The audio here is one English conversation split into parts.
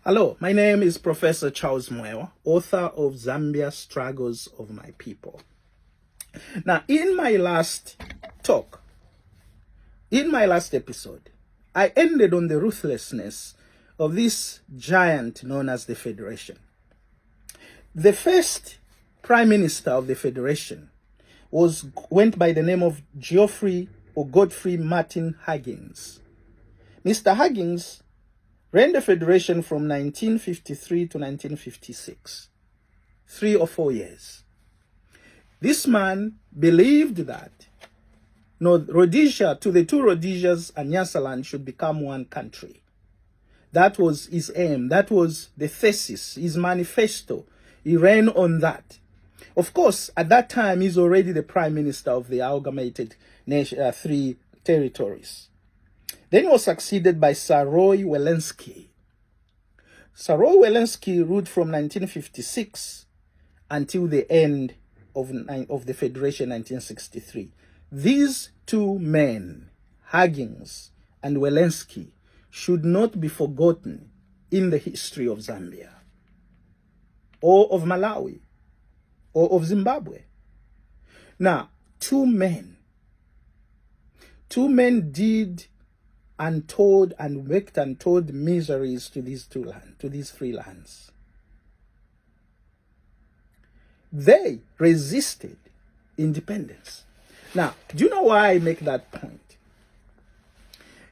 Hello, my name is Professor Charles Mwewa, author of Zambia Struggles of My People. Now, in my last episode, I ended on the ruthlessness of this giant known as the Federation. The first Prime Minister of the Federation went by the name of Geoffrey or Godfrey Martin Huggins. Mr. Huggins ran the Federation from 1953 to 1956, 3 or 4 years. This man believed that Rhodesia, to the two Rhodesias and Nyasaland, should become one country. That was his aim. That was the thesis, his manifesto. He ran on that. Of course, at that time, he's already the Prime Minister of the amalgamated three territories. Then he was succeeded by Sir Roy Welensky. Sir Roy Welensky ruled from 1956 until the end of the Federation, 1963. These two men, Huggins and Welensky, should not be forgotten in the history of Zambia, or of Malawi, or of Zimbabwe. Now, two men did untold and worked untold miseries to these three lands. They resisted independence. Now, do you know why I make that point?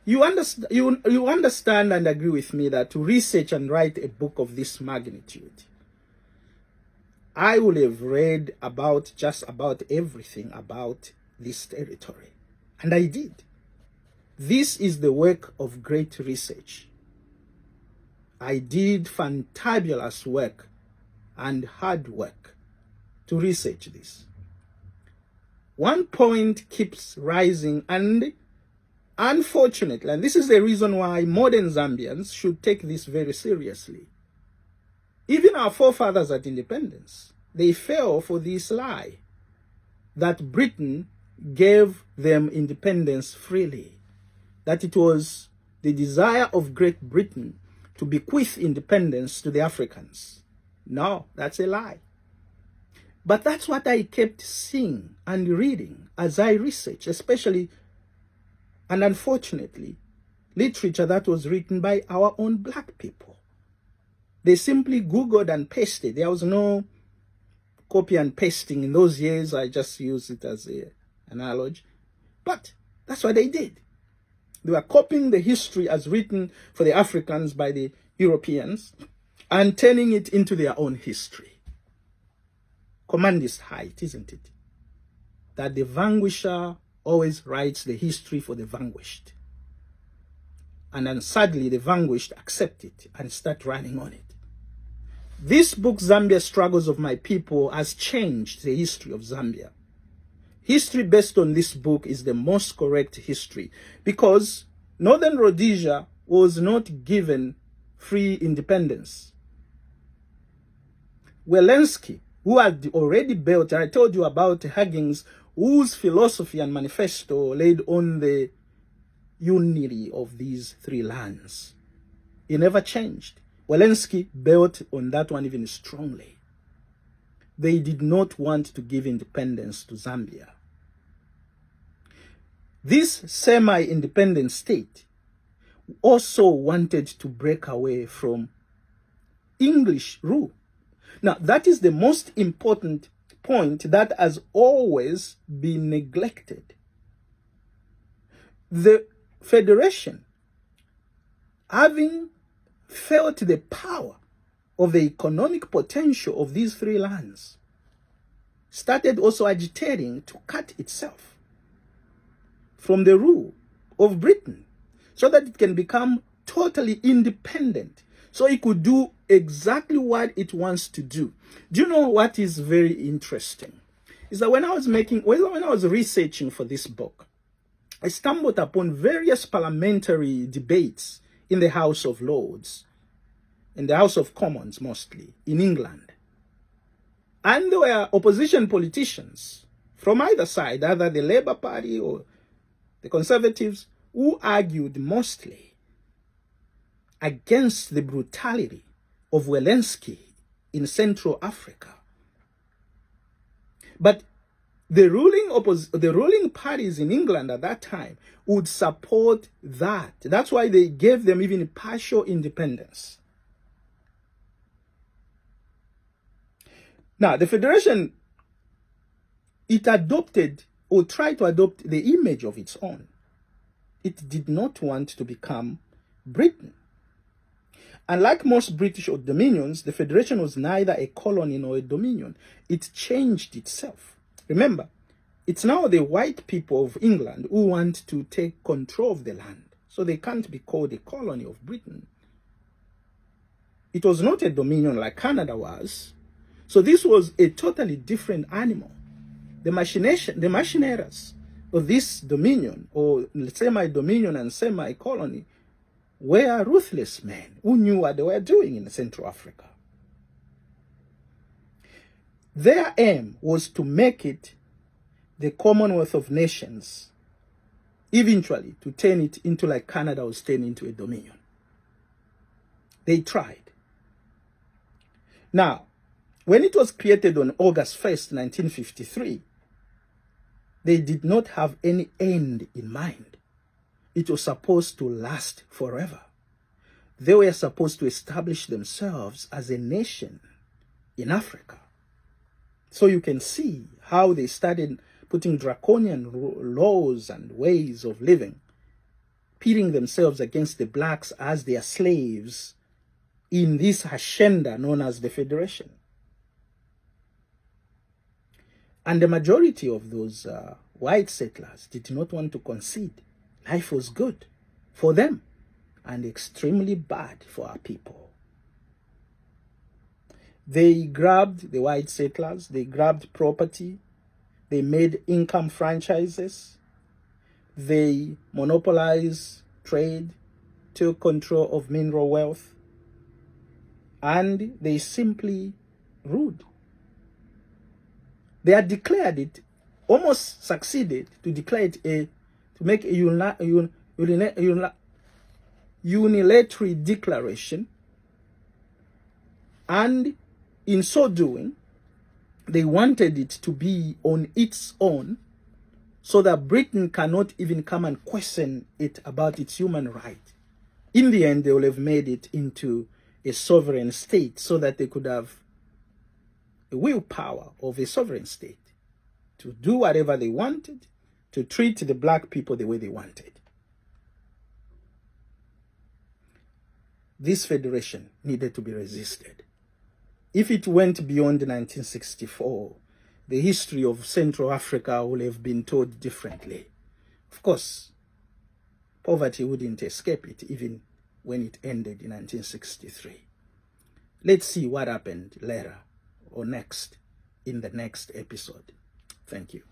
You understand and agree with me that to research and write a book of this magnitude, I would have read about just about everything about this territory. And I did. This is the work of great research. I did fantabulous work and hard work to research this. One point keeps rising, and unfortunately, and this is the reason why modern Zambians should take this very seriously. Even our forefathers at independence, they fell for this lie that Britain gave them independence freely, that it was the desire of Great Britain to bequeath independence to the Africans. No, that's a lie. But that's what I kept seeing and reading as I researched, especially, and unfortunately, literature that was written by our own black people. They simply Googled and pasted. There was no copy and pasting in those years. I just use it as an analogy. But that's what they did. They were copying the history as written for the Africans by the Europeans and turning it into their own history. Commandist height, isn't it? That the vanquisher always writes the history for the vanquished. And then sadly, the vanquished accept it and start running on it. This book, Zambia Struggles of My People, has changed the history of Zambia. History based on this book is the most correct history, because Northern Rhodesia was not given free independence. Welensky, who had already built, and I told you about Huggins, whose philosophy and manifesto laid on the unity of these three lands. He never changed. Welensky built on that one even strongly. They did not want to give independence to Zambia. This semi-independent state also wanted to break away from English rule. Now, that is the most important point that has always been neglected. The Federation, having felt the power of the economic potential of these three lands, started also agitating to cut itself from the rule of Britain so that it can become totally independent, so it could do exactly what it wants to do. Do you know what is very interesting? Is that when I was researching for this book, I stumbled upon various parliamentary debates in the House of Lords, in the House of Commons mostly, in England. And there were opposition politicians from either side, either the Labour Party or the Conservatives, who argued mostly against the brutality of Zelensky in Central Africa. But the ruling parties in England at that time would support that. That's why they gave them even partial independence. Now, the Federation, it adopted or tried to adopt the image of its own. It did not want to become Britain. Unlike most British dominions, the Federation was neither a colony nor a dominion. It changed itself. Remember, it's now the white people of England who want to take control of the land. So they can't be called a colony of Britain. It was not a dominion like Canada was. So this was a totally different animal. The machineers of this dominion, or semi-dominion and semi-colony, were ruthless men who knew what they were doing in Central Africa. Their aim was to make it the Commonwealth of Nations, eventually to turn it into like Canada was turned into a dominion. They tried. Now, when it was created on August 1st, 1953, they did not have any end in mind. It was supposed to last forever. They were supposed to establish themselves as a nation in Africa. So you can see how they started putting draconian laws and ways of living, pitting themselves against the blacks as their slaves in this hacienda known as the Federation. And the majority of those white settlers did not want to concede. Life was good for them and extremely bad for our people. They grabbed the white settlers, they grabbed property, they made income franchises, they monopolized trade, took control of mineral wealth, and they simply ruled. They had declared it, almost succeeded to declare it to make a unilateral declaration, and in so doing, they wanted it to be on its own so that Britain cannot even come and question it about its human right. In the end, they will have made it into a sovereign state so that they could have a willpower of a sovereign state to do whatever they wanted, to treat the black people the way they wanted. This federation needed to be resisted. If it went beyond 1964, the history of Central Africa would have been told differently. Of course, poverty wouldn't escape it even when it ended in 1963. Let's see what happened later or next in the next episode. Thank you.